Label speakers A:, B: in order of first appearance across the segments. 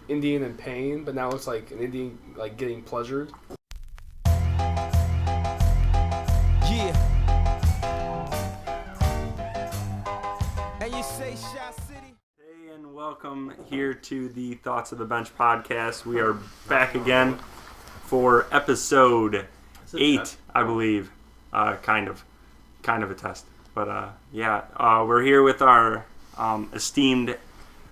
A: Indian in pain, but now it's like an Indian like getting pleasured.
B: Yeah. And you say Shot City?
C: Hey, and welcome here to the Thoughts of the Bench podcast. We are back again for episode 8, I believe. Kind of a test. But we're here with our esteemed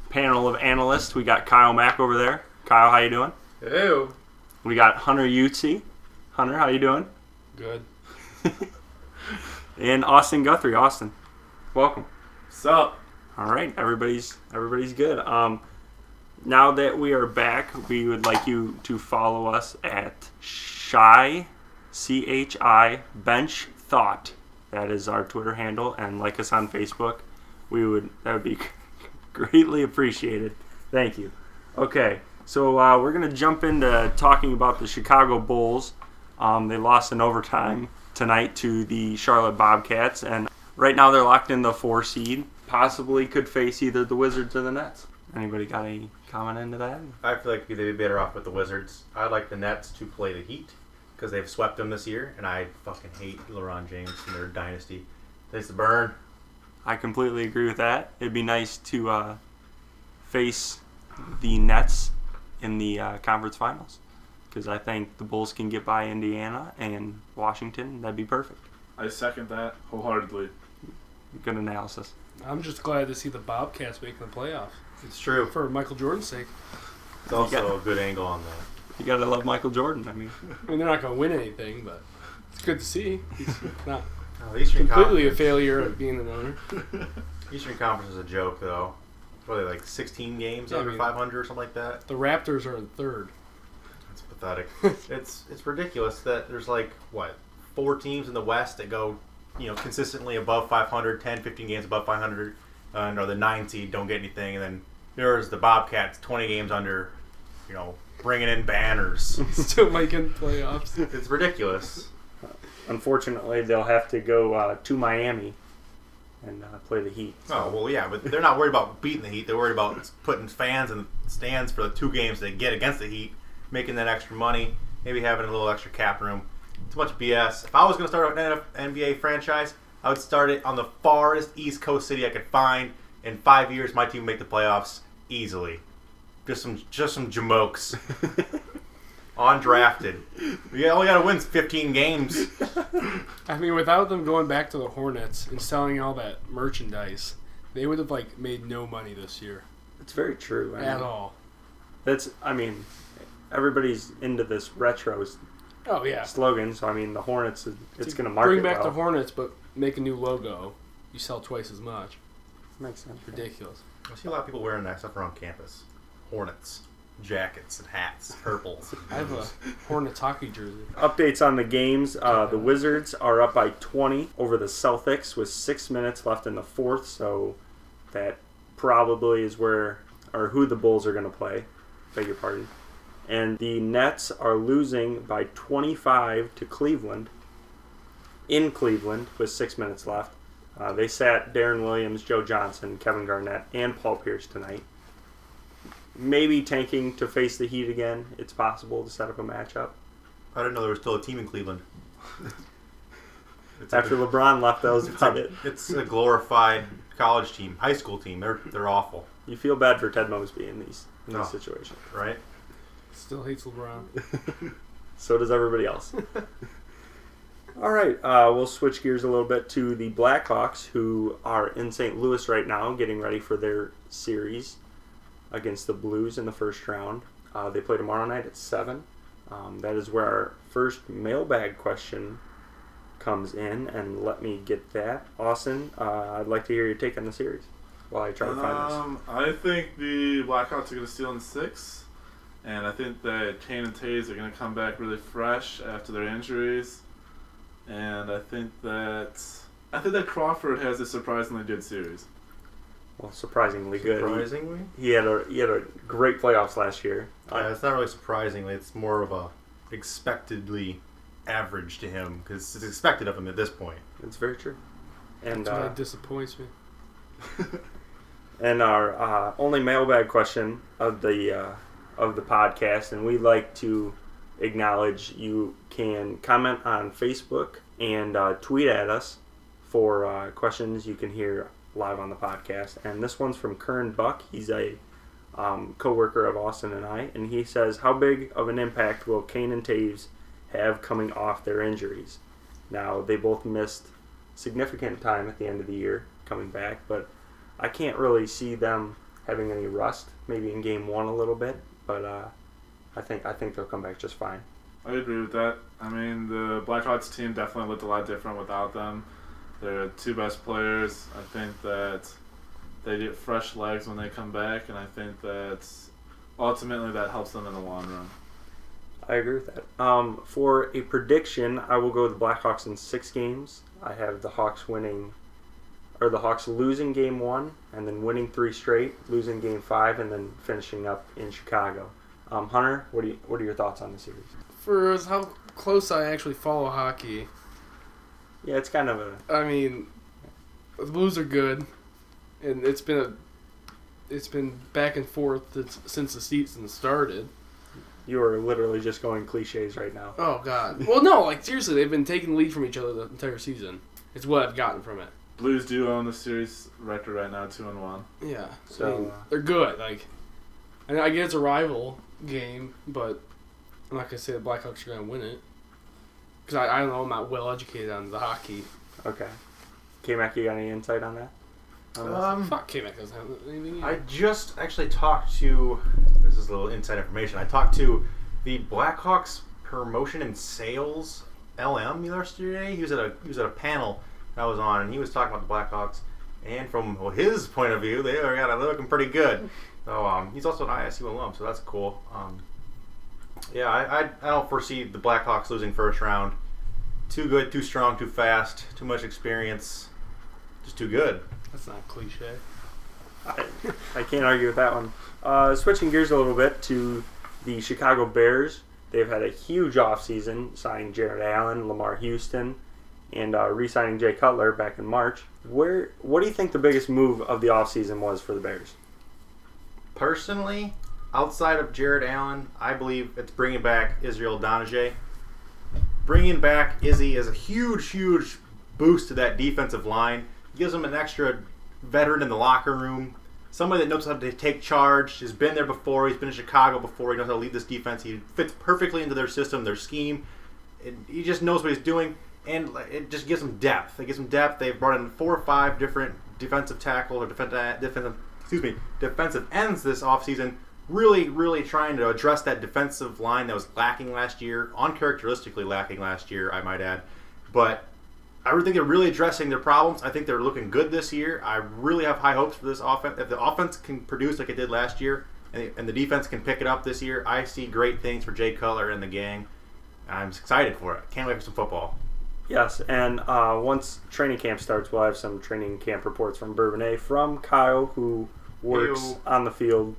C: panel of analysts. We got Kyle Mack over there. Kyle, how you doing?
A: Ew.
C: We got Hunter Utsi. Hunter, how you doing?
A: Good.
C: And Austin Guthrie. Austin, welcome.
D: What's up?
C: All right, everybody's good. Now that we are back, we would like you to follow us at Chi Bench Thought. That is our Twitter handle, and like us on Facebook. That would be greatly appreciated. Thank you. Okay, so we're gonna jump into talking about the Chicago Bulls. They lost in overtime tonight to the Charlotte Bobcats, and right now they're locked in the 4 seed. Possibly could face either the Wizards or the Nets. Anybody got any comment into that?
D: I feel like they'd be better off with the Wizards. I'd like the Nets to play the Heat because they've swept them this year, and I fucking hate LeBron James and their dynasty. Thanks to burn.
C: I completely agree with that. It'd be nice to face the Nets in the conference finals because I think the Bulls can get by Indiana and Washington. That'd be perfect.
E: I second that wholeheartedly.
C: Good analysis.
A: I'm just glad to see the Bobcats making the playoffs.
D: It's true.
A: For Michael Jordan's sake.
D: It's also a good angle on that.
C: You gotta love Michael Jordan. I mean,
A: they're not going to win anything, but it's good to see. He's not
D: Eastern
A: completely a
D: Conference.
A: failure of being an owner.
D: Eastern Conference is a joke, though. What are they, like 16 games under 500 or something like that?
A: The Raptors are in third.
D: It's pathetic. It's ridiculous that there's 4 teams in the West that go, consistently above 500, 10, 15 games above 500, or the 9 seed don't get anything, and then there's the Bobcats 20 games under, bringing in banners.
A: Still making playoffs.
D: It's ridiculous.
C: unfortunately, they'll have to go to Miami and play the Heat. So.
D: Oh, well, yeah, but they're not worried about beating the Heat. They're worried about putting fans in the stands for the 2 games they get against the Heat, making that extra money, maybe having a little extra cap room. It's a bunch of BS. If I was going to start an NBA franchise, I would start it on the farthest East Coast city I could find. In 5 years, my team would make the playoffs easily. Just some jamokes. Undrafted. We only got to win 15 games.
A: I mean, without them going back to the Hornets and selling all that merchandise, they would have made no money this year.
C: It's very true.
A: At all.
C: Everybody's into this retro slogan, so the Hornets, it's going to market
A: bring back
C: well.
A: the Hornets, but make a new logo. You sell twice as much.
C: Makes sense.
A: Ridiculous.
D: I see a lot of people wearing that stuff around campus. Hornets. Jackets and hats. Purple.
A: I have a Hornets hockey jersey.
C: Updates on the games. The Wizards are up by 20 over the Celtics with 6 minutes left in the 4th, so that probably is who the Bulls are going to play. Beg your pardon. And the Nets are losing by 25 to Cleveland. In Cleveland with 6 minutes left. They sat Darren Williams, Joe Johnson, Kevin Garnett, and Paul Pierce tonight. Maybe tanking to face the Heat again. It's possible to set up a matchup.
D: I didn't know there was still a team in Cleveland.
C: After LeBron left, that was about it.
D: It's a glorified college team, high school team. They're awful.
C: You feel bad for Ted Mosby in these situations.
D: Right?
A: Still hates LeBron.
C: So does everybody else. All right, we'll switch gears a little bit to the Blackhawks, who are in St. Louis right now, getting ready for their series against the Blues in the first round. They play tomorrow night at 7. That is where our first mailbag question comes in, and let me get that. Austin, I'd like to hear your take on the series while I try to find this.
E: I think the Blackhawks are going to steal in 6, and I think that Kane and Taves are going to come back really fresh after their injuries. And I think that Crawford has a surprisingly good series.
C: Well, surprisingly good.
D: Surprisingly?
C: He had a great playoffs last year.
D: Yeah, it's not really surprisingly. It's more of a expectedly average to him because it's expected of him at this point.
C: It's very true. And
A: That's why it disappoints me.
C: And our only mailbag question of the of the podcast, and we'd like to acknowledge you can comment on Facebook and tweet at us for questions you can hear live on the podcast. And this one's from Kern Buck. He's a co-worker of Austin and I, and he says, how big of an impact will Kane and Taves have coming off their injuries? Now, they both missed significant time at the end of the year coming back, but I can't really see them having any rust, maybe in game one a little bit, but I think they'll come back just fine.
E: I agree with that. I mean, the Blackhawks team definitely looked a lot different without them. They're the two best players. I think that they get fresh legs when they come back, and I think that ultimately that helps them in the long run.
C: I agree with that. For a prediction, I will go with the Blackhawks in 6 games. I have the Hawks losing game 1 and then winning 3 straight, losing game 5, and then finishing up in Chicago. Hunter, what are your thoughts on the series?
A: For how close I actually follow hockey,
C: Yeah, it's kind of a...
A: I mean, the Blues are good, and it's been back and forth since the season started.
C: You are literally just going cliches right now.
A: Oh, God. Well, no, like, seriously, they've been taking the lead from each other the entire season. It's what I've gotten from it.
E: Blues do own the series record right now, 2-1.
A: Yeah.
C: So,
A: I mean, they're good. Like, I get it's a rival game, but I'm not going to say the Blackhawks are going to win it. Because I don't know, I'm not well educated on the hockey.
C: Okay. K-Mac, you got any insight on that?
A: Fuck, K-Mac doesn't have anything either.
D: I just actually talked to, this is a little inside information, I talked to the Blackhawks promotion and sales LM yesterday. He was at a panel I was on, and he was talking about the Blackhawks, and from his point of view, they're looking pretty good. So he's also an ISU alum, so that's cool. Yeah, I don't foresee the Blackhawks losing first round. Too good, too strong, too fast, too much experience, just too good.
A: That's not cliche.
C: I can't argue with that one. Switching gears a little bit to the Chicago Bears. They've had a huge offseason, signing Jared Allen, Lamar Houston, and re-signing Jay Cutler back in March. What do you think the biggest move of the offseason was for the Bears?
D: Personally, outside of Jared Allen, I believe it's bringing back Israel Donajay. Bringing back Izzy is a huge, huge boost to that defensive line. Gives them an extra veteran in the locker room. Somebody that knows how to take charge. Has been there before. He's been in Chicago before. He knows how to lead this defense. He fits perfectly into their system, their scheme. He just knows what he's doing. And it just gives them depth. It gives them depth. They've brought in 4 or 5 different defensive tackles or defensive ends this offseason. Really, really trying to address that defensive line that was lacking last year, uncharacteristically lacking last year, I might add. But I really think they're really addressing their problems. I think they're looking good this year. I really have high hopes for this offense. If the offense can produce like it did last year, and the defense can pick it up this year, I see great things for Jay Cutler and the gang. I'm excited for it. Can't wait for some football.
C: Yes, and once training camp starts, we'll have some training camp reports from Bourbonnais, from Kyle, who works on the field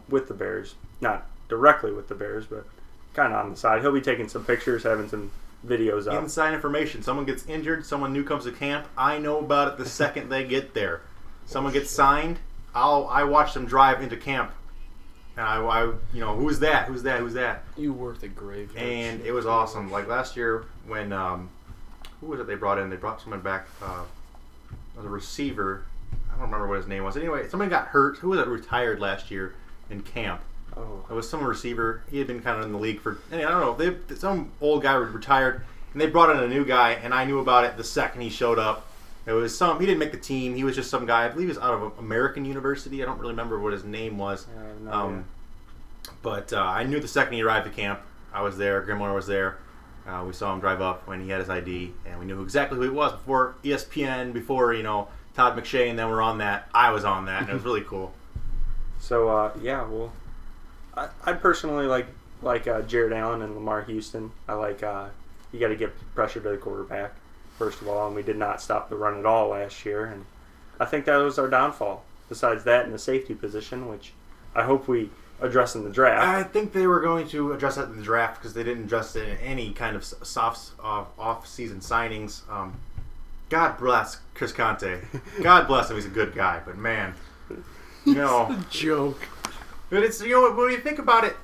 C: with the Bears. Not directly with the Bears, but kind of on the side. He'll be taking some pictures, having some videos up.
D: Inside information. Someone gets injured, someone new comes to camp. I know about it the second they get there. Someone gets signed. I watch them drive into camp. And I who's that? Who's that? Who's that?
A: You worked a graveyard.
D: And it was awesome. Like last year when who was it they brought in? They brought someone back as a receiver. I don't remember what his name was. Anyway, somebody got hurt. Who was it retired last year in camp?
C: Oh.
D: It was some receiver. He had been kind of in the league for, I don't know, some old guy retired, and they brought in a new guy, and I knew about it the second he showed up. It was he didn't make the team. He was just some guy, I believe he was out of American University. I don't really remember what his name was. But I knew the second he arrived at camp. I was there. Grimler was there. We saw him drive up when he had his ID, and we knew exactly who he was before ESPN, before, Todd McShay, and then we're on that. I was on that, and it was really cool.
C: So, I'd personally like Jared Allen and Lamar Houston. I like you got to get pressure to the quarterback, first of all, and we did not stop the run at all last year, and I think that was our downfall. Besides that, in the safety position, which I hope we address in the draft.
D: I think they were going to address that in the draft because they didn't address it in any kind of soft off-season signings. God bless Chris Conte. God bless him. He's a good guy, but man,
A: a joke.
D: But it's, you know, when you think about it,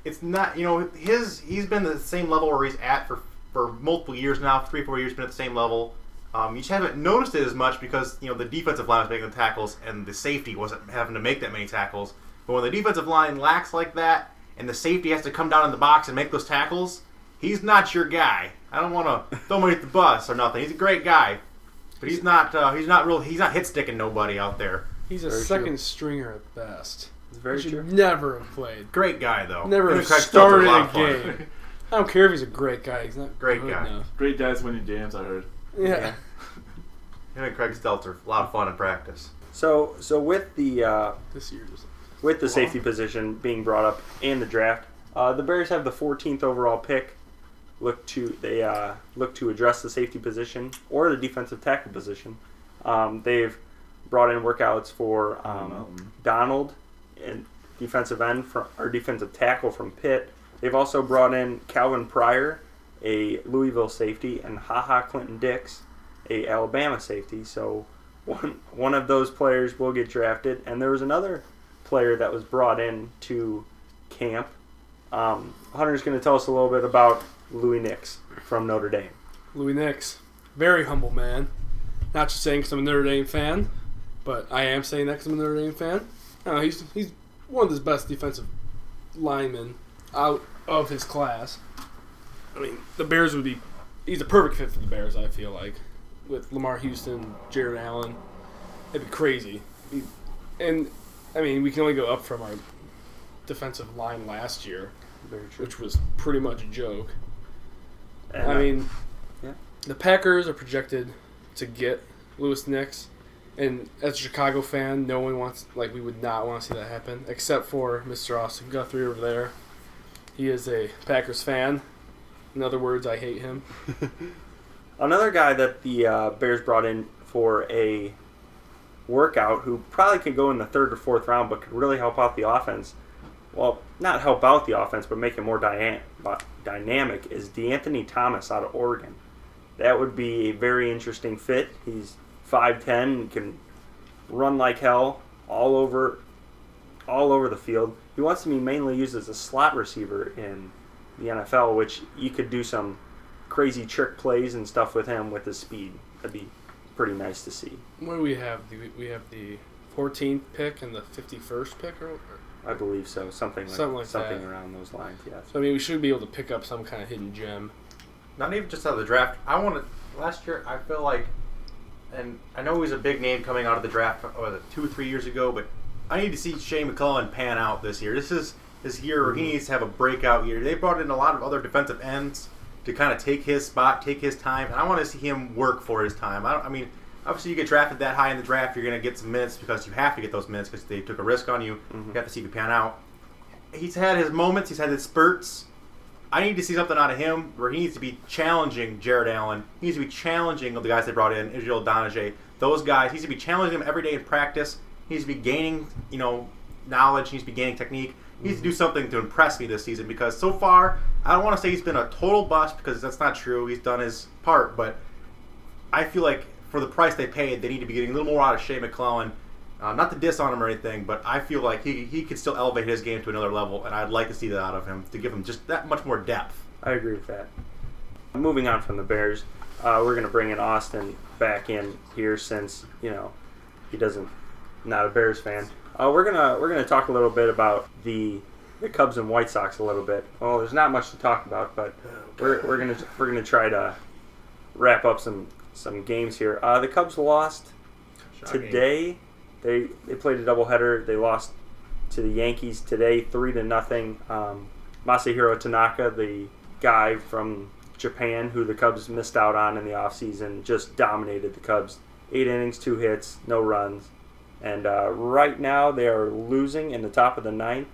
D: it's not, you know, he's been at the same level where he's at for multiple years now, 3-4 years, been at the same level. You just haven't noticed it as much because, you know, the defensive line was making the tackles and the safety wasn't having to make that many tackles. But when the defensive line lacks like that and the safety has to come down in the box and make those tackles, he's not your guy. I don't want to throw him underneath the bus or nothing. He's a great guy, but he's not hit sticking nobody out there.
A: He's a
C: Very
A: second
C: true.
A: stringer at best.
C: It's very
A: He should
C: true.
A: never have played.
D: Great guy though.
A: Never
D: Him
A: have
D: and Craig Stelter are
A: started
D: lot
A: a
D: of fun.
A: game. I don't care if he's a great guy. He's not
D: Great
A: good
D: guy.
A: enough.
E: Great guys winning games, I heard.
A: Yeah.
D: Him and Craig Stelter, a lot of fun in practice.
C: So with the
A: This year just.
C: with the safety position being brought up and the draft, the Bears have the 14th overall pick. Look to address the safety position or the defensive tackle position. They've brought in workouts for Donald and defensive end or defensive tackle from Pitt. They've also brought in Calvin Pryor, a Louisville safety, and HaHa Clinton Dix, a Alabama safety. So one of those players will get drafted. And there was another player that was brought in to camp. Hunter's going to tell us a little bit about Louis Nix from Notre Dame.
A: Louis Nix, very humble man. Not just saying because I'm a Notre Dame fan, but I am saying that because I'm a Notre Dame fan. He's one of the best defensive linemen out of his class. I mean, the Bears would be. He's a perfect fit for the Bears. I feel like with Lamar Houston, Jared Allen, it'd be crazy. And I mean, we can only go up from our defensive line last year,
C: Very true.
A: which was pretty much a joke.
C: And,
A: I mean,
C: yeah.
A: the Packers are projected to get Louis Nix, and as a Chicago fan, no one wants, we would not want to see that happen, except for Mr. Austin Guthrie over there. He is a Packers fan. In other words, I hate him.
C: Another guy that the Bears brought in for a workout who probably could go in the 3rd or 4th round but could really help out the offense. Well, not help out the offense, but make it more dynamic is DeAnthony Thomas out of Oregon. That would be a very interesting fit. He's 5'10", and can run like hell all over the field. He wants to be mainly used as a slot receiver in the NFL, which you could do some crazy trick plays and stuff with him with his speed. That'd be pretty nice to see.
A: What do we have? We have the 14th pick and the 51st pick, or
C: I believe so. Something like
A: that.
C: around those lines, yes.
A: so I mean, we should be able to pick up some kind of hidden gem.
D: Not even just out of the draft. Last year, I feel like, and I know he was a big name coming out of the draft 2 or 3 years ago, but I need to see Shea McClellan pan out this year. This is his year where he needs to have a breakout year. They brought in a lot of other defensive ends to kind of take his spot, take his time, and I want to see him work for his time. I mean, obviously you get drafted that high in the draft, you're going to get some minutes because you have to get those minutes because they took a risk on you.
C: Mm-hmm.
D: You have to see if you pan out. He's had his moments, he's had his spurts. I need to see something out of him where he needs to be challenging Jared Allen. He needs to be challenging the guys they brought in, Israel Donajay. Those guys, he needs to be challenging them every day in practice. He needs to be gaining, knowledge. He needs to be gaining technique. He needs to do something to impress me this season because so far, I don't want to say he's been a total bust because that's not true. He's done his part, but I feel like for the price they paid, they need to be getting a little more out of Shea McClellan. Not to diss on him or anything, but I feel like he could still elevate his game to another level, and I'd like to see that out of him to give him just that much more depth.
C: I agree with that. Moving on from the Bears, we're going to bring in Austin back in here since he not a Bears fan. We're gonna talk a little bit about the Cubs and White Sox a little bit. Well, there's not much to talk about, but we're gonna try to wrap up some games here. The Cubs lost today. They played a doubleheader. They lost to the Yankees today, 3-0. Masahiro Tanaka, the guy from Japan who the Cubs missed out on in the offseason, just dominated the Cubs. 8 innings, 2 hits, no runs. And right now they are losing in the top of the 9th,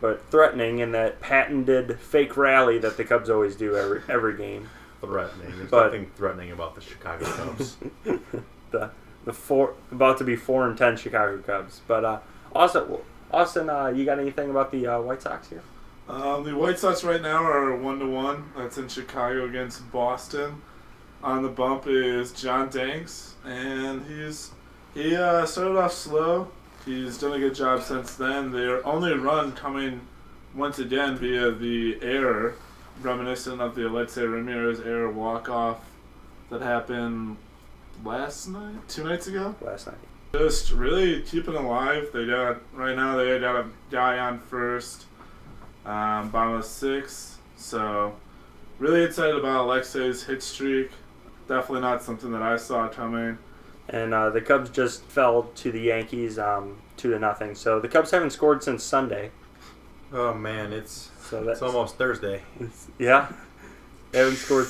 C: but threatening in that patented fake rally that the Cubs always do every game.
D: Threatening. There's nothing threatening about the Chicago Cubs.
C: About to be 4-10 Chicago Cubs. But Austin, you got anything about the White Sox here?
E: The White Sox right now are 1-1. That's in Chicago against Boston. On the bump is John Danks, and he started off slow, He's done a good job since then. Their only run coming once again via the error, reminiscent of the Alexei Ramirez error walk-off that happened last night, 2 nights ago.
C: Last night.
E: Just really keeping alive. Right now they got a guy on first, bottom of 6. So really excited about Alexei's hit streak. Definitely not something that I saw coming.
C: And the Cubs just fell to the Yankees 2-0. So the Cubs haven't scored since Sunday.
D: Oh man, it's
C: That's
D: almost Thursday.
C: yeah. They haven't scored.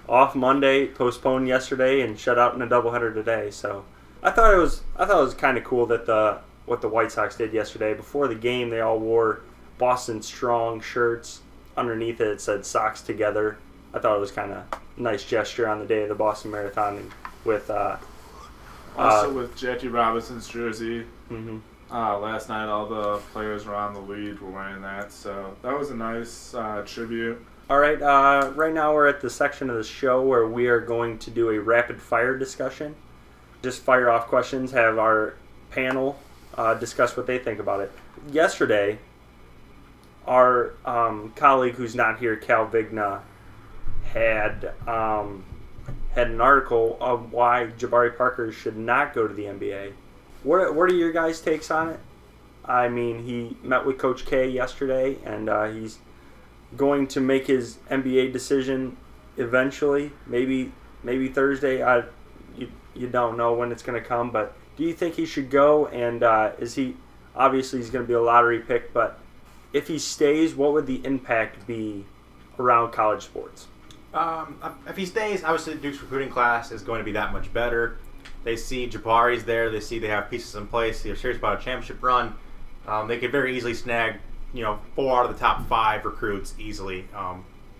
C: Off Monday, postponed yesterday, and shut out in a doubleheader today. So I thought it was kind of cool that what the White Sox did yesterday. Before the game, they all wore Boston Strong shirts. Underneath it said "Sox Together." I thought it was kind of a nice gesture on the day of the Boston Marathon, and with
E: Also with Jackie Robinson's jersey.
C: mhm.
E: Last night, all the players around the league were wearing that, so that was a nice tribute.
C: All right, right now we're at the section of the show where we are going to do a rapid fire discussion. Just fire off questions, have our panel discuss what they think about it. Yesterday, our colleague who's not here, Cal Vigna, had an article of why Jabari Parker should not go to the NBA. What are your guys' takes on it? I mean, he met with Coach K yesterday, and he's going to make his NBA decision eventually. Maybe Thursday. You don't know when it's going to come, but do you think he should go? And is he obviously he's going to be a lottery pick, but if he stays, what would the impact be around college sports?
D: If he stays, obviously Duke's recruiting class is going to be that much better. They see Jabari's there. They see they have pieces in place. They're serious about a championship run. They could very easily snag, 4 out of the top 5 recruits easily.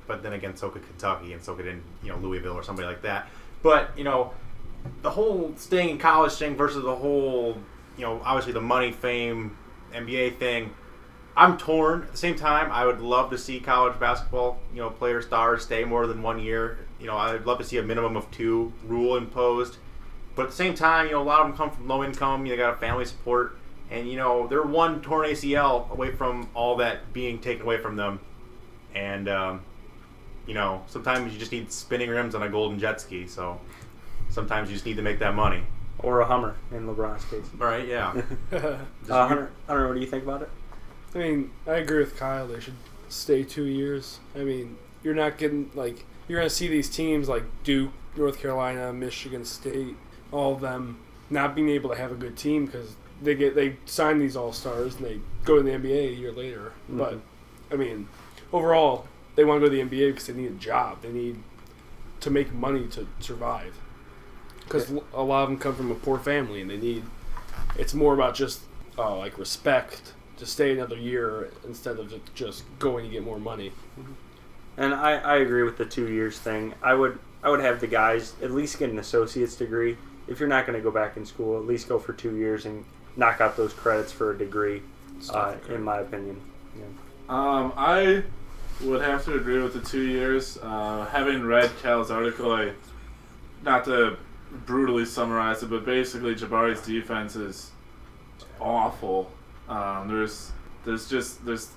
D: But then again, so could Kentucky, and so could Louisville or somebody like that. But the whole staying in college thing versus the whole, obviously the money, fame, NBA thing. I'm torn. At the same time, I would love to see college basketball, player stars stay more than 1 year. I'd love to see a minimum of 2 rule imposed. But at the same time, a lot of them come from low income. They got a family support. And, they're one torn ACL away from all that being taken away from them. And, sometimes you just need spinning rims on a golden jet ski. So sometimes you just need to make that money.
C: Or a Hummer, in LeBron's case.
D: Right, yeah.
C: Hunter, what do you think about it?
A: I mean, I agree with Kyle. They should stay 2 years. I mean, you're not getting, you're going to see these teams like Duke, North Carolina, Michigan State, all of them not being able to have a good team because they sign these all-stars and they go to the NBA a year later.
C: Mm-hmm.
A: But, I mean, overall, they want to go to the NBA because they need a job. They need to make money to survive. Because a lot of them come from a poor family and it's more about just, respect to stay another year instead of just going to get more money.
C: And I agree with the 2 years thing. I would have the guys at least get an associate's degree. If you're not going to go back in school, at least go for 2 years and knock out those credits for a degree, in my opinion. Yeah.
E: I would have to agree with the 2 years. Having read Cal's article, not to brutally summarize it, but basically Jabari's defense is awful. There's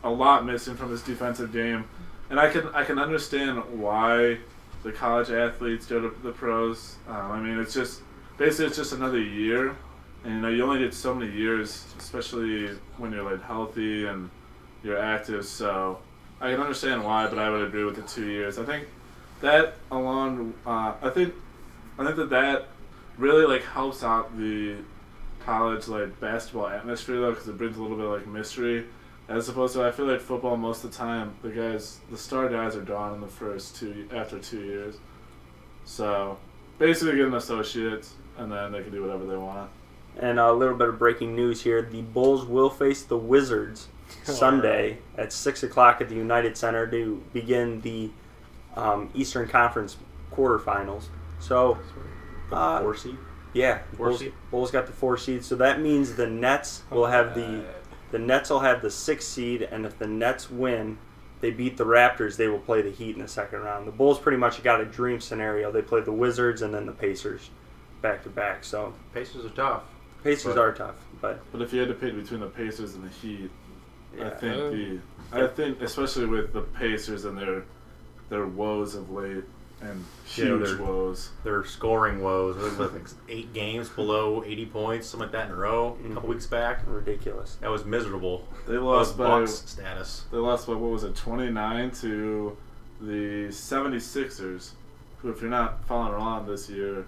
E: a lot missing from his defensive game, and I can understand why the college athletes go to the pros. It's just another year, and you only get so many years, especially when you're healthy and you're active. So I can understand why, but I would agree with the 2 years. I think that along, I think that really helps out the college basketball atmosphere though, because it brings a little bit of mystery, as opposed to I feel like football most of the time the star guys are gone in the after 2 years. So basically get an associate and then they can do whatever they want.
C: And a little bit of breaking news here: the Bulls will face the Wizards Sunday at 6 o'clock at the United Center to begin the Eastern Conference quarterfinals. So,
D: 4 seed.
C: Yeah,
D: Four seed?
C: Bulls got the 4 seed, so that means the Nets will have the Nets will have the 6 seed, and if the Nets win, they beat the Raptors, they will play the Heat in the second round. The Bulls pretty much got a dream scenario. They play the Wizards and then the Pacers back to back. So
D: Pacers are tough.
C: Pacers
E: But-
C: are tough, but
E: But if you had to pick between the Pacers and the Heat,
C: yeah.
E: I think especially with the Pacers and their woes of late and
D: Yeah,
E: huge
D: they're-
E: woes.
D: Their scoring woes. It was like 8 games below 80 points, something like that in a row. A couple weeks back.
C: ridiculous.
D: That was miserable.
E: They
D: That was
E: lost by
D: Bucks status.
E: what was it, 29 to the 76ers, who if you're not following along this year,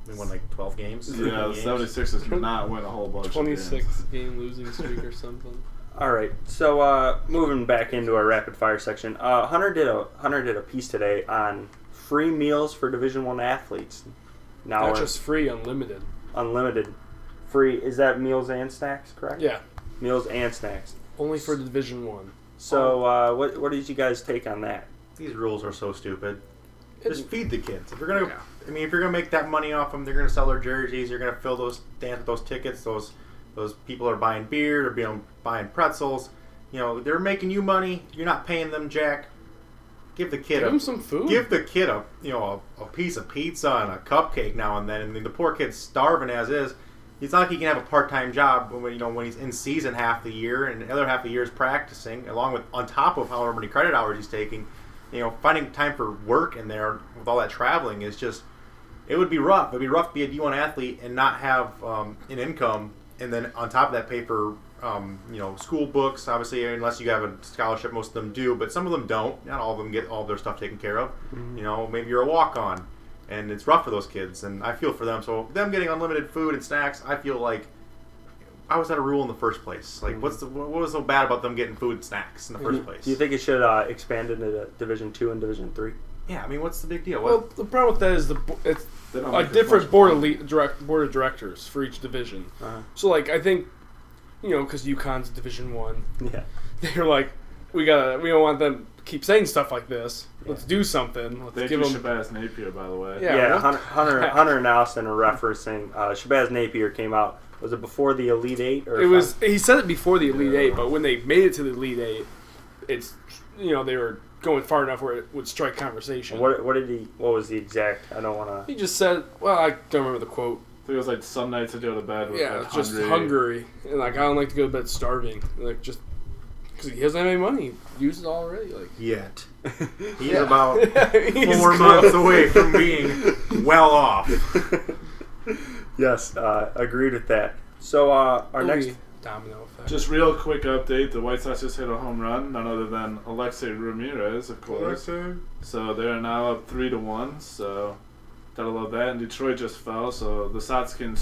D: They won like 12 games. 13
E: yeah, the
D: games.
E: 76ers did not win a whole bunch of
A: 26
E: games.
A: game losing streak or something.
C: All right, so moving back into our rapid fire section, Hunter did a piece today on free meals for Division I athletes. Now
A: Not just free, unlimited.
C: unlimited, free. Is that meals and snacks? Correct.
A: Yeah,
C: Meals and snacks.
A: only for Division One.
C: So what did you guys take on that?
D: These rules are so stupid.
A: It's-
D: Just feed the kids. If you're gonna, I mean, if you're gonna make that money off them, they're gonna sell their jerseys. You're gonna fill those stands with those tickets. Those people are buying beer. They're buying pretzels. You know, they're making you money. You're not paying them jack. Give the kid
A: Give him some food.
D: Give the kid a piece of pizza and a cupcake now and then. And the poor kid's starving as is. It's not like he can have a part-time job when he's in season half the year and the other half the year is practicing, along with on top of however many credit hours he's taking. You know, finding time for work in there with all that traveling is just, it would be rough. It would be rough to be a D1 athlete and not have an income, and then on top of that pay for school books. Obviously, unless you have a scholarship, most of them do, but some of them don't. Not all of them get all their stuff taken care of. You know, maybe you're a walk-on, and it's rough for those kids, and I feel for them. So them getting unlimited food and snacks, I feel like, why was that a rule in the first place? Like, what was so bad about them getting food and snacks in the first place?
C: Do you think it should expand into Division II and Division III?
D: Yeah, I mean, what's the big deal?
A: Well, the problem with that is it's
E: They don't
A: a
E: make as
A: different
E: much
A: board
E: money.
A: board of directors for each division.
C: Uh-huh.
A: So, like, I think, because UConn's Division One,
C: Yeah.
A: they're like, we don't want them to keep saying stuff like this. Let's do something. Let's
E: Thank
A: give
E: you,
A: them.
E: Shabazz Napier, by the way.
A: Yeah.
C: Yeah,
A: what?
C: Hunter and Austin are referencing Shabazz Napier came out. Was it before the Elite Eight? Or
A: It was. He said it before the Elite Eight, but when they made it to the Elite Eight, it's they were going far enough where it would strike conversation.
C: What was the exact? I don't want to.
A: He just said, well, I don't remember the quote.
E: I think it was like some nights I go to bed with
A: Yeah,
E: like,
A: it's just
E: hungry.
A: hungry, and like I don't like to go to bed starving, like just because he doesn't have any money, he used it already. Like
D: Yet. He's
A: Yeah.
D: about
A: He's
D: 4 months away from being well off.
C: Yes, agreed with that. So our next.
A: domino effect.
E: Just real quick update: the White Sox just hit a home run, none other than Alexei Ramirez, of course. So they are now up 3-1. So gotta love that. And Detroit just fell, so the Sox can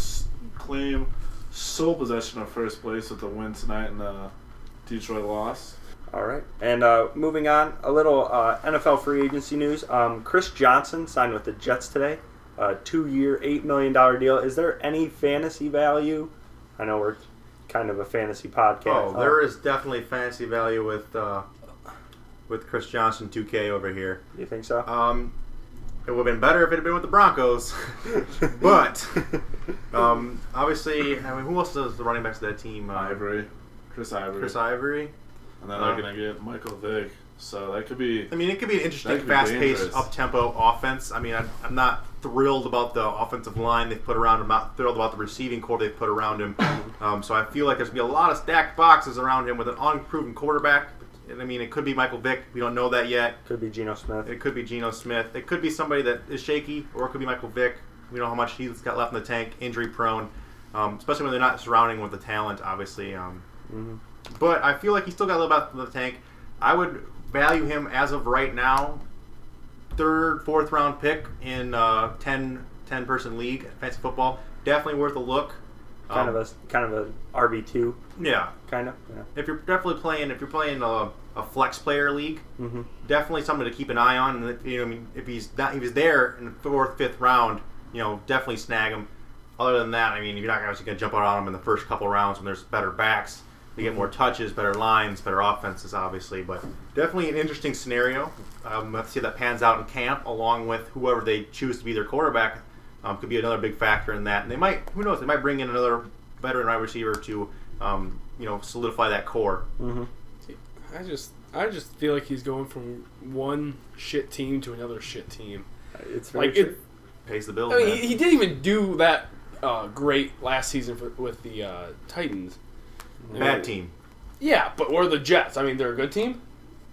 E: claim sole possession of first place with the win tonight and the Detroit loss.
C: All right, and moving on, a little NFL free agency news. Chris Johnson signed with the Jets today, a 2-year, $8 million deal. Is there any fantasy value? I know we're kind of a fantasy podcast.
D: Oh, there is definitely fantasy value with Chris Johnson 2K over here.
C: You think so?
D: It would have been better if it had been with the Broncos. But, obviously, I mean, who else is the running backs of that team?
E: Chris Ivory.
D: Chris Ivory.
E: And then they're going to get Michael Vick. So that could be...
D: I mean, it could be an
E: That
D: interesting,
E: could be
D: fast-paced,
E: dangerous.
D: up-tempo offense. I mean, I'm not thrilled about the offensive line they've put around him. I'm not thrilled about the receiving core they've put around him. So I feel like there's going to be a lot of stacked boxes around him with an unproven quarterback. And I mean, it could be Michael Vick. We don't know that yet.
C: Could be Geno Smith.
D: It could be Geno Smith. It could be somebody that is shaky, or it could be Michael Vick. We know how much he's got left in the tank, injury-prone, especially when they're not surrounding him with the talent, obviously. But I feel like he's still got a little bit in the tank. I would value him as of right now, 3rd, 4th round pick in 10-person league, fantasy football. Definitely worth a look.
C: Kind of a RB2.
D: Yeah.
C: Kind of. Yeah.
D: If you're playing a flex player league,
C: Mm-hmm.
D: definitely something to keep an eye on. And if he's there in the 4th, 5th round, definitely snag him. Other than that, I mean, you're not obviously going to jump out on him in the first couple rounds when there's better backs. You get more touches, better lines, better offenses, obviously. But definitely an interesting scenario. Let's see how that pans out in camp, along with whoever they choose to be their quarterback. Could be another big factor in that. And they might, who knows, they might bring in another veteran wide receiver to, solidify that core.
C: Mm-hmm.
A: I just feel like he's going from one shit team to another shit team.
C: It's very
A: Like
C: true.
A: it.
D: Pays the bills,
A: I mean,
D: man.
A: he didn't even do that great last season with the Titans.
D: Bad team.
A: Yeah, but or the Jets. I mean, they're a good team.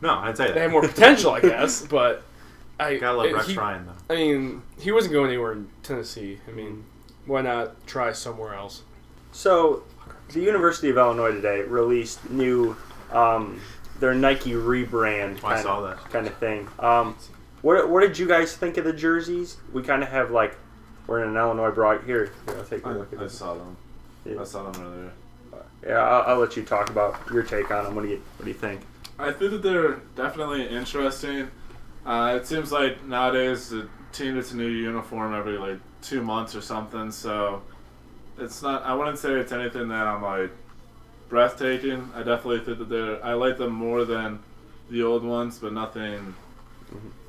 D: No, I didn't say that.
A: They have more potential, I guess. But
D: Gotta love Rex Ryan, though.
A: I mean, he wasn't going anywhere in Tennessee. I mean, why not try somewhere else?
C: So, the University of Illinois today released new their Nike rebrand.
D: I saw that.
C: Kind of thing. What did you guys think of the jerseys? We kind of have like we're in an Illinois broad here. I'll take a look at
E: I
C: this.
E: saw them.
C: Yeah.
E: I saw them earlier.
C: Yeah, I'll let you talk about your take on them. What do you think?
E: I think that they're definitely interesting. It seems like nowadays the team gets a new uniform every like 2 months or something, so it's not. I wouldn't say it's anything that I'm like breathtaking. I definitely think that I like them more than the old ones, but nothing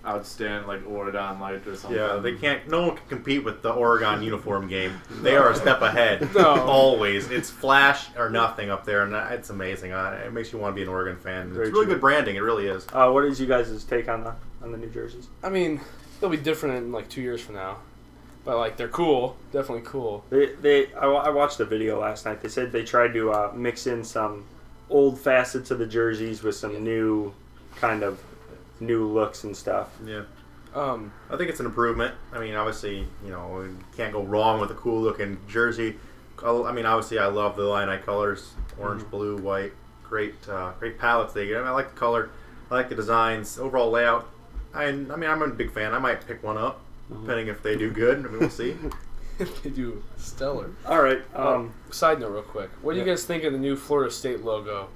E: outstanding like Oregon Light or something.
D: Yeah, they can't. No one can compete with the Oregon uniform game. They are a step ahead.
A: No.
D: Always. It's flash or nothing up there, and it's amazing. It makes you want to be an Oregon fan.
C: Very
D: It's really
C: true.
D: good branding. It really is.
C: What is you guys' take on the new jerseys?
A: I mean, they'll be different in like 2 years from now. But like they're cool, definitely cool.
C: I watched a video last night. They said they tried to mix in some old facets of the jerseys with some new kind of new looks and stuff.
D: Yeah.
A: I
D: think it's an improvement. I mean, obviously, you can't go wrong with a cool looking jersey. I mean, obviously, I love the Illini colors: orange, blue, white. Great palettes they get. I mean, I like the color. I like the designs. Overall layout. I mean, I'm a big fan. I might pick one up, depending if they do good. I mean, we'll see.
A: they do stellar.
C: All right.
A: Side note, real quick. What do you guys think of the new Florida State logo?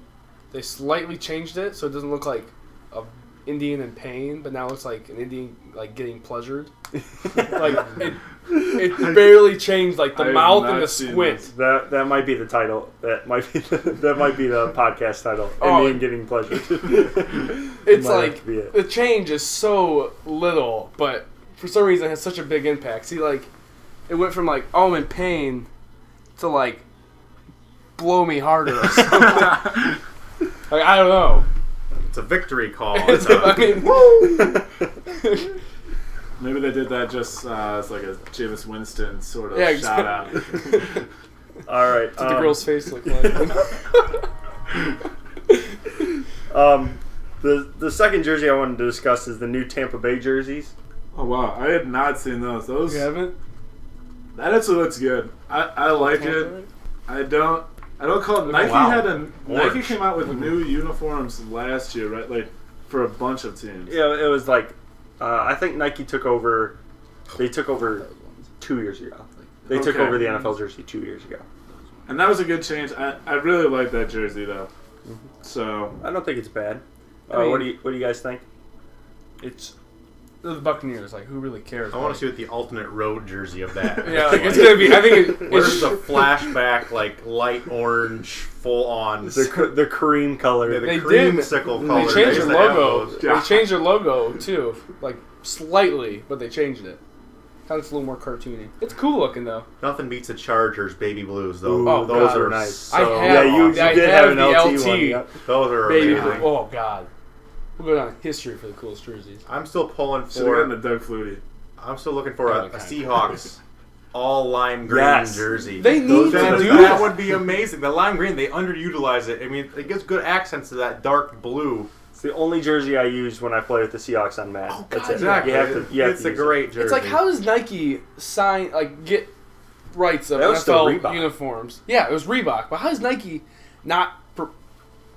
A: They slightly changed it so it doesn't look like a Indian in pain, but now it's like an Indian like getting pleasured. Like it barely changed like the
E: I have
A: mouth
E: not
A: and the
E: seen
A: squint.
E: this.
C: That might be the title. That might be the podcast title.
A: Oh.
C: Indian getting pleasure.
A: It's
C: Might have
A: like
C: to be it.
A: the change is so little, but for some reason it has such a big impact. See, like it went from like I'm in pain to like blow me harder. Or something. Like I don't know.
D: It's a victory call.
A: I mean, woo!
E: Maybe they did that just as like a Jameis Winston sort of
A: Yeah,
E: shout out.
C: All right.
A: What's the girl's face look like?
C: The second jersey I wanted to discuss is the new Tampa Bay jerseys.
E: Oh wow, I had not seen those. Those
A: You haven't?
E: that actually looks good. I like it. I don't call it. Nike
D: wow.
E: Nike
D: Orange.
E: came out with new uniforms last year, right? Like for a bunch of teams.
C: Yeah, it was like I think Nike took over. They took over 2 years ago. They took
E: Okay.
C: over the NFL jersey 2 years ago.
E: And that was a good change. I really like that jersey though. So
C: I don't think it's bad.
A: I mean-
C: What do you guys think?
A: It's the Buccaneers. Like who really cares?
D: I want to see what the alternate road jersey of that.
A: Yeah, like it's gonna be. I think
D: Where's
A: it's
D: the flashback, like light orange, full on?
C: The cream color.
D: Yeah, the
A: They
D: creamsicle
A: did.
D: color.
A: They changed
D: used
A: their
D: to have
A: logo.
D: those.
E: Yeah.
A: They changed their logo too, like slightly, but they changed it. Kind of a little more cartoony. It's cool looking though.
D: Nothing beats the Chargers baby blues though.
C: Ooh,
A: Oh,
D: those
A: God.
D: are
C: nice.
D: So
A: I have-
C: Yeah, you
A: I
C: did
A: have
C: have an
A: the
C: LT,
A: LT.
C: one. Yeah.
D: Those are
A: Baby,
D: amazing.
A: oh god, we'll go down in history for the coolest jerseys.
D: I'm still pulling
E: should have gotten
D: for.
E: the Doug Flutie.
D: I'm still looking for
A: Oh,
D: a
A: okay.
D: Seahawks all lime green
C: Yes.
D: jersey.
A: They need
D: that,
A: to do
D: that
A: that.
D: would be amazing. The lime green, they underutilize it. I mean, it gives good accents to that dark blue.
C: It's the only jersey I use when I play with the Seahawks on Madden.
A: Oh,
C: That's
A: God,
C: it.
D: Exactly.
C: You have to. You have
D: It's
C: to
D: a
C: use it.
D: great jersey.
A: It's like how does Nike get rights of
C: That was still
A: NFL
C: Reebok.
A: uniforms? Yeah, it was Reebok, but how does Nike not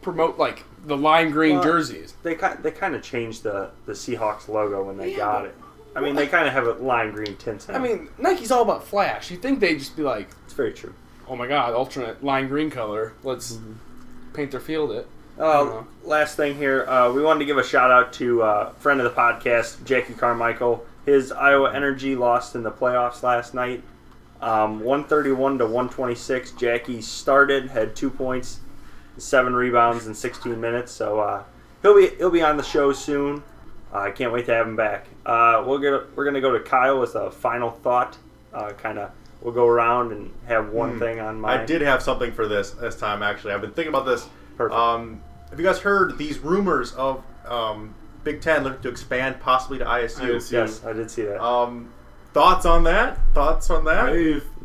A: promote like the lime green
C: Well,
A: jerseys?
C: They kind of changed the Seahawks logo when they
A: Yeah,
C: got
A: but-
C: it. I mean, they kind of have a lime green tints in
A: I
C: it.
A: mean, Nike's all about flash. You think they'd just be like,
C: it's very true.
A: oh my god, alternate lime green color. Let's paint their field it.
C: Last thing here, we wanted to give a shout out to friend of the podcast, Jackie Carmichael. His Iowa Energy lost in the playoffs last night, 131 to 126. Jackie started, had 2 points, 7 rebounds in 16 minutes. So he'll be on the show soon. I can't wait to have him back. We're gonna go to Kyle with a final thought. We'll go around and have one thing on mind.
D: I did have something for this time, actually. I've been thinking about this.
C: Perfect.
D: Have you guys heard these rumors of Big Ten looking to expand possibly to ISU?
E: ISU.
C: Yes, I did see that.
D: Thoughts on that?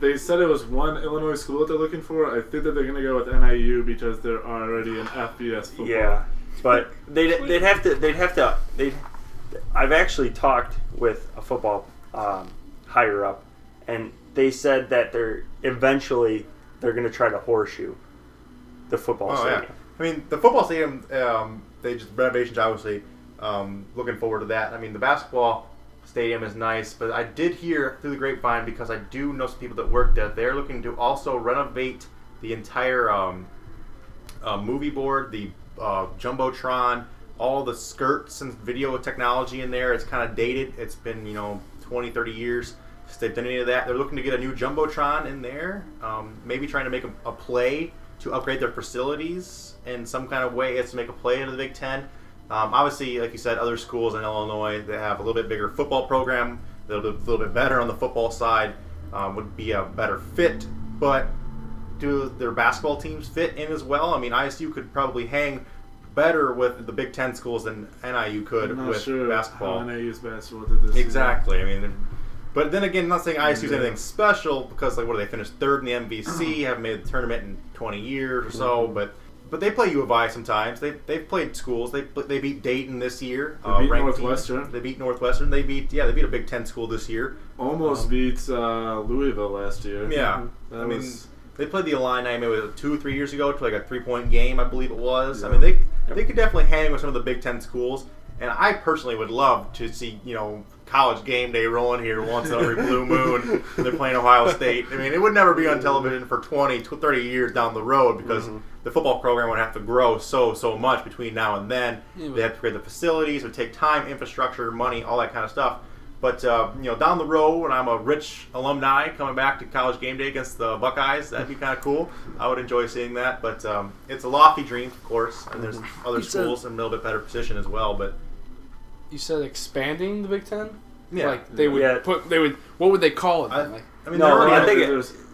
E: They said it was one Illinois school that they're looking for. I think that they're going to go with NIU because they're already in FBS football.
C: Yeah, but they'd have to. I've actually talked with a football higher up, and they said that they're going to try to horseshoe the football stadium.
D: Yeah. I mean, the football stadium, they just renovations, obviously. Looking forward to that. I mean, the basketball stadium is nice, but I did hear through the grapevine, because I do know some people that work there, they're looking to also renovate the entire movie board, the Jumbotron, all the skirts and video technology in there. It's kind of dated. It's been, 20, 30 years since they've done any of that. They're looking to get a new Jumbotron in there, maybe trying to make a play to upgrade their facilities in some kind of way. It's to make a play into the Big Ten. Obviously, like you said, other schools in Illinois that have a little bit bigger football program, a little bit better on the football side, would be a better fit. But do their basketball teams fit in as well? I mean, ISU could probably hang better with the Big Ten schools than NIU could
E: I'm not
D: with
E: sure
D: basketball.
E: how NIU's basketball did this.
D: Exactly. I mean, but then again, I'm not saying ISU's anything special, because what do they finish third in the MVC? Haven't made the tournament in 20 years or so, but they play U of I sometimes. They've played schools. They beat Dayton this year.
E: They beat
D: ranked
E: Northwestern.
D: team. They beat Northwestern. They beat a Big Ten school this year.
E: Almost beat Louisville last year.
D: Yeah,
E: That
D: I mean,
E: was-
D: they played the Illini maybe 2 or 3 years ago to like a 3-point game, I believe it was.
E: Yeah.
D: I mean, they could definitely hang with some of the Big Ten schools. And I personally would love to see, college game day rolling here once in every blue moon when they're playing Ohio State. I mean, it would never be on television for 20, 30 years down the road, because the football program would have to grow so much between now and then.
A: Yeah,
D: They have to create the facilities. It would take time, infrastructure, money, all that kind of stuff. But, down the road, when I'm a rich alumni coming back to college game day against the Buckeyes, that'd be kind of cool. I would enjoy seeing that. But it's a lofty dream, of course. And there's other
A: You said-
D: schools in a little bit better position as well. But
A: You said expanding the Big Ten?
D: Yeah.
A: Like they would
C: Yeah.
A: what would they call it then?
D: I mean,
C: No,
D: they're already
C: I think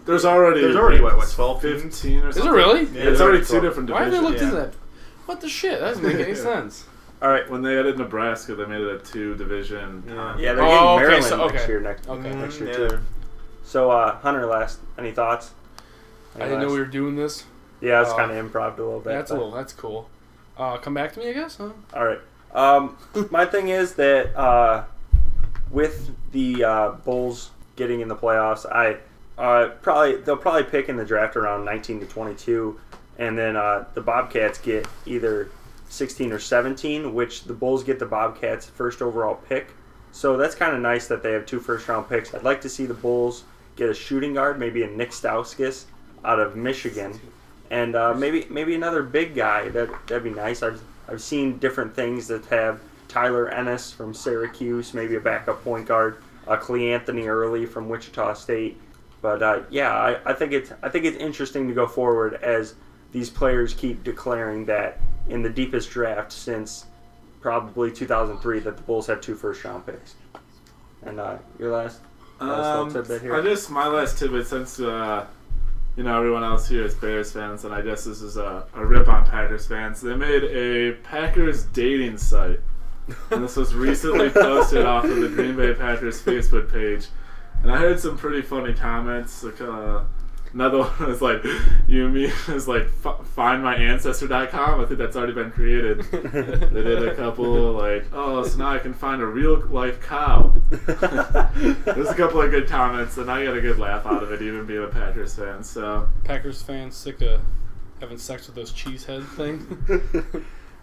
E: there's already
D: what, 12 teams?
E: 15 or
A: Is
E: something.
A: it really?
D: Yeah,
E: it's
D: there's
E: already
D: already
E: two different
A: Why haven't they
E: divisions.
A: looked
D: yeah.
A: into that? What the shit? That doesn't make any sense.
C: All right.
E: When they added Nebraska, they made it a 2-division.
C: Yeah, they're
A: Oh,
C: getting
A: okay,
C: Maryland
A: so-
C: next
A: okay.
C: year. Next
A: Okay.
C: year
D: Yeah.
C: too. So Hunter, any thoughts?
A: I didn't know we were doing this.
C: Yeah, it's kind of improv a little bit.
A: That's cool. Come back to me, I guess, huh?
C: All right. My thing is that with the Bulls getting in the playoffs, they'll probably pick in the draft around 19 to 22, and then the Bobcats get either 16 or 17, which the Bulls get the Bobcats' first overall pick. So that's kind of nice that they have 2 first-round picks. I'd like to see the Bulls get a shooting guard, maybe a Nick Stauskas out of Michigan, and maybe another big guy. That'd be nice. I've seen different things that have Tyler Ennis from Syracuse, maybe a backup point guard, Cleanthony Early from Wichita State. But I think it's interesting to go forward as these players keep declaring that in the deepest draft since probably 2003 that the Bulls have 2 first-round picks. And your last little tidbit here.
E: I guess my last tidbit, since everyone else here is Bears fans, and I guess this is a rip on Packers fans. They made a Packers dating site, and this was recently posted off of the Green Bay Packers Facebook page. And I heard some pretty funny comments. Like, another one was like, findmyancestor.com. I think that's already been created. They did a couple like, so now I can find a real life cow. There's a couple of good comments, and I got a good laugh out of it, even being a Packers fan. So
A: Packers fans sick of having sex with those cheesehead thing.
C: All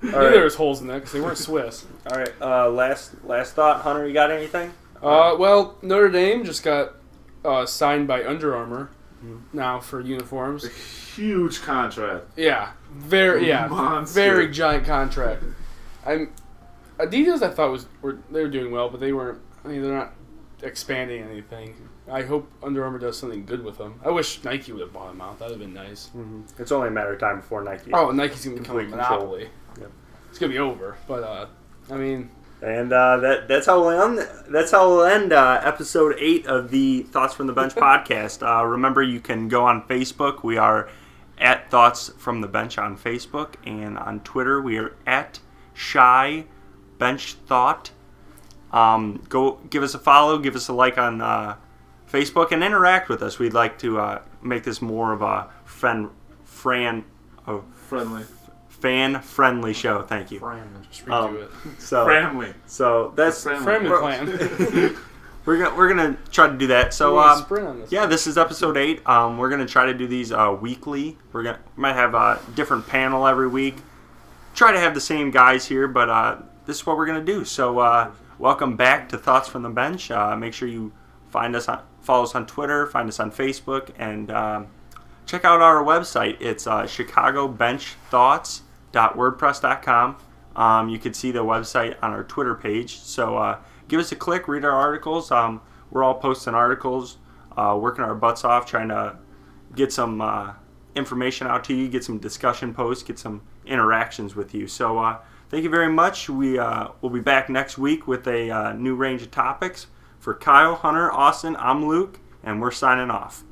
A: Maybe
C: right.
A: there was holes in that because they weren't Swiss.
C: All right. Last thought, Hunter. You got anything?
A: Well, Notre Dame just got signed by Under Armour now for uniforms.
E: huge contract.
A: Yeah, very
E: Monster.
A: very giant contract. Adidas I thought they were doing well, but they weren't. I mean, they're not expanding anything. I hope Under Armour does something good with them. I wish Nike would have bought them out. That would have been nice.
C: It's only a matter of time before Nike.
A: Oh, Nike's gonna become a
C: Complete control.
A: monopoly.
C: Yep.
A: It's gonna be over. But I mean,
C: And that's how we'll end episode 8 of the Thoughts from the Bench podcast. Remember, you can go on Facebook. We are at Thoughts from the Bench on Facebook, and on Twitter we are at Shy Bench Thought. Go give us a follow, give us a like on Facebook, and interact with us. We'd like to make this more of a fan-friendly show. Thank you.
A: Just redo it.
C: So that's
A: Family plan.
C: we're gonna try to do that. So
A: We need a sprint on this
C: yeah,
A: one.
C: this is episode 8. We're gonna try to do these weekly. Might have a different panel every week. Try to have the same guys here, but this is what we're gonna do. So welcome back to Thoughts from the Bench. Make sure you follow us on Twitter, find us on Facebook, and check out our website. It's chicagobenchthoughts.wordpress.com. You can see the website on our Twitter page. So give us a click, read our articles. We're all posting articles, working our butts off, trying to get some information out to you, get some discussion posts, get some interactions with you. So thank you very much. We'll be back next week with a new range of topics. For Kyle, Hunter, Austin, I'm Luke, and we're signing off.